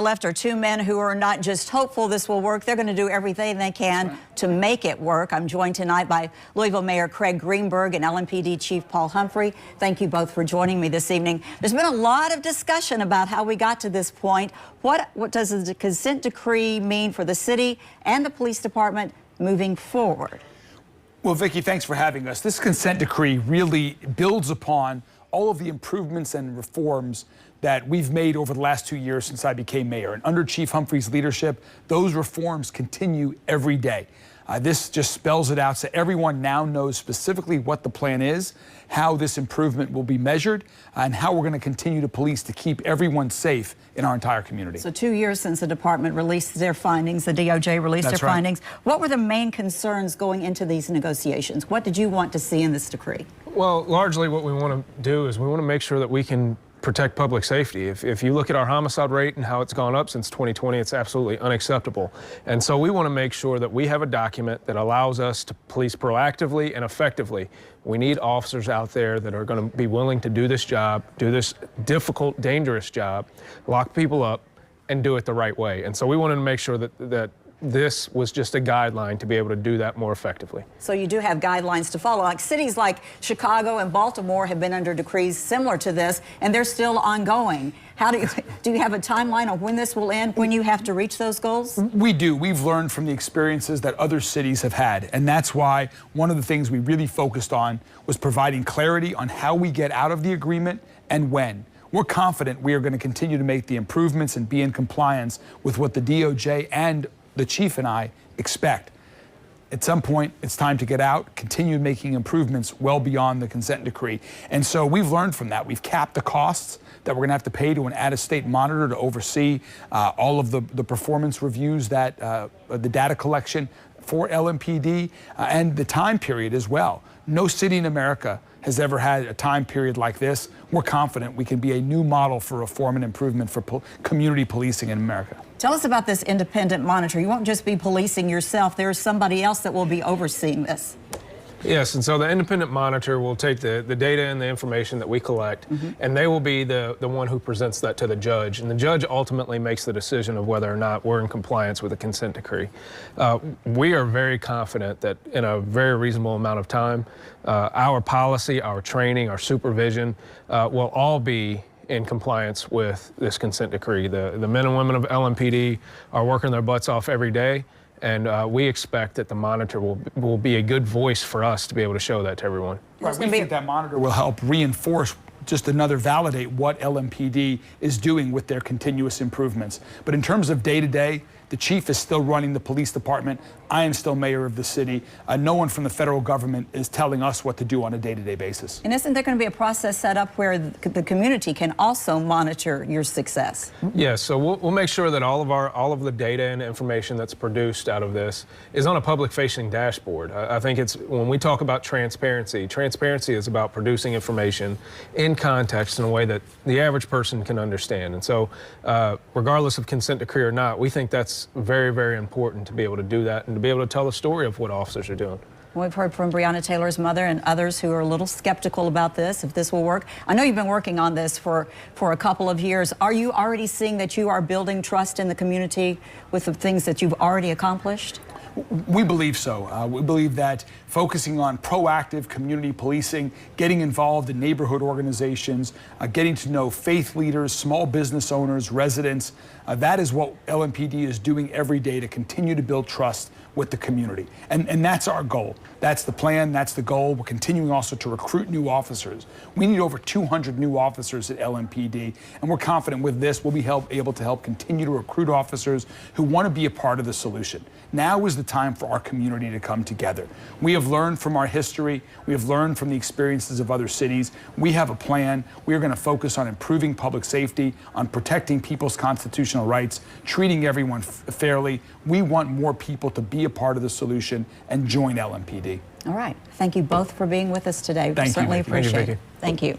Left are two men who are not just hopeful this will work, they're going to do everything they can to make it work. I'm joined tonight by Louisville Mayor Craig Greenberg and LMPD Chief Paul Humphrey. Thank you both for joining me this evening. There's been a lot of discussion about how we got to this point. What does the consent decree mean for the city and the police department moving forward? Well, Vicki, thanks for having us. This consent decree really builds upon all of the improvements and reforms that we've made over the last 2 years since I became mayor. And under Chief Humphrey's leadership, those reforms continue every day. This just spells it out so everyone now knows specifically what the plan is, how this improvement will be measured, and how we're going to continue to police to keep everyone safe in our entire community. So 2 years since the department released their findings, the DOJ released their findings. What were the main concerns going into these negotiations? What did you want to see in this decree? Well, largely what we want to do is we want to make sure that we can protect public safety. If you look at our homicide rate and how it's gone up since 2020, it's absolutely unacceptable. And so we want to make sure that we have a document that allows us to police proactively and effectively. We need officers out there that are going to be willing to do this job, do this difficult, dangerous job, lock people up, and do it the right way. And so we wanted to make sure that this was just a guideline to be able to do that more effectively. So you do have guidelines to follow. Like cities like Chicago and Baltimore have been under decrees similar to this, and they're still ongoing. How do you have a timeline on when this will end, when you have to reach those goals? We do. We've learned from the experiences that other cities have had, and that's why one of the things we really focused on was providing clarity on how we get out of the agreement and when. We're confident we are going to continue to make the improvements and be in compliance with what the DOJ and the chief and I expect. At some point, it's time to get out, continue making improvements well beyond the consent decree. And so we've learned from that. We've capped the costs that we're going to have to pay to an out-of-state monitor to oversee all of the performance reviews, that the data collection for LMPD, and the time period as well. No city in America has ever had a time period like this. We're confident we can be a new model for reform and improvement for community policing in America. Tell us about this independent monitor. You won't just be policing yourself. There's somebody else that will be overseeing this. Yes, and so the independent monitor will take the data and the information that we collect, and they will be the one who presents that to the judge. And the judge ultimately makes the decision of whether or not we're in compliance with the consent decree. We are very confident that in a very reasonable amount of time, our policy, our training, our supervision will all be in compliance with this consent decree. The men and women of LMPD are working their butts off every day. And we expect that the monitor will be a good voice for us to be able to show that to everyone. Right, we think that monitor will help reinforce, just validate what LMPD is doing with their continuous improvements. But in terms of day-to-day, the chief is still running the police department. I am still mayor of the city. No one from the federal government is telling us what to do on a day-to-day basis. And isn't there going to be a process set up where the community can also monitor your success? Yes, so we'll make sure that all of the data and information that's produced out of this is on a public-facing dashboard. I think it's, when we talk about transparency is about producing information in context in a way that the average person can understand. And so regardless of consent decree or not, we think that's very, very important to be able to do that and to be able to tell the story of what officers are doing. We've heard from Breonna Taylor's mother and others who are a little skeptical about this, if this will work. I know you've been working on this for a couple of years. Are you already seeing that you are building trust in the community with the things that you've already accomplished? We believe so. We believe that focusing on proactive community policing, getting involved in neighborhood organizations, getting to know faith leaders, small business owners, residents, that is what LMPD is doing every day to continue to build trust with the community. And that's our goal. That's the plan, that's the goal. We're continuing also to recruit new officers. We need over 200 new officers at LMPD, and we're confident with this we'll be able to help continue to recruit officers who want to be a part of the solution. Now is the time for our community to come together. We have learned from our history. We have learned from the experiences of other cities. We have a plan. We are going to focus on improving public safety, on protecting people's constitutional rights, treating everyone fairly. We want more people to be a part of the solution and join LMPD. All right. Thank you both for being with us today. Thank you. Certainly appreciate it. Thank you, Vicki. Thank you.